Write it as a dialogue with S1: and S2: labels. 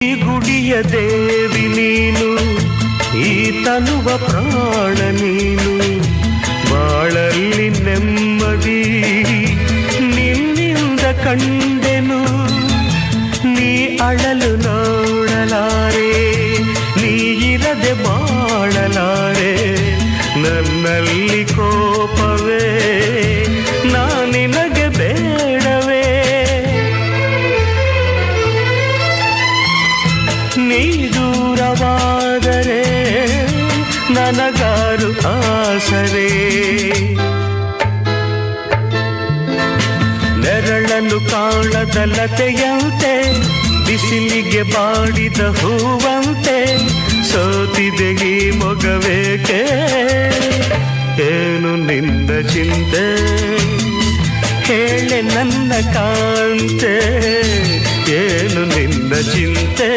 S1: ಈ ಗುಡಿಯ ದೇವಿ ನೀನು, ಈ ತನುವ ಪ್ರಾಣ ನೀನು, ಬಾಳಲ್ಲಿ ನೆಮ್ಮದಿ ನಿನ್ನಿಂದ ಕಂಡೆನು. ನೀ ಅಳಲು ನೋಡಲಾರೆ, ನೀ ಇರದೆ ಬಾಳಲಾರೆ. ನನ್ನಲ್ಲಿ ಕೋಪವೇ ನಿನಗೆ ಬೇಡವೇ? ನೀ ದೂರವಾದರೆ ನನಗಾರು ಆಸರೆ. ನೆರಳನ್ನು ಕಾಣದ ಲತೆಯಂತೆ, ಬಿಸಿಲಿಗೆ ಬಾಡಿದ ಹೂವಂತೆ, ಸೋತಿದೆ ಈ ಮೊಗವೇಕೆ? ಏನು ನಿನ್ನ ಚಿಂತೆ ಹೇಳೆ ನನ್ನ ಕಾಂತೆ, ಏನು ನಿನ್ನ ಚಿಂತೆ?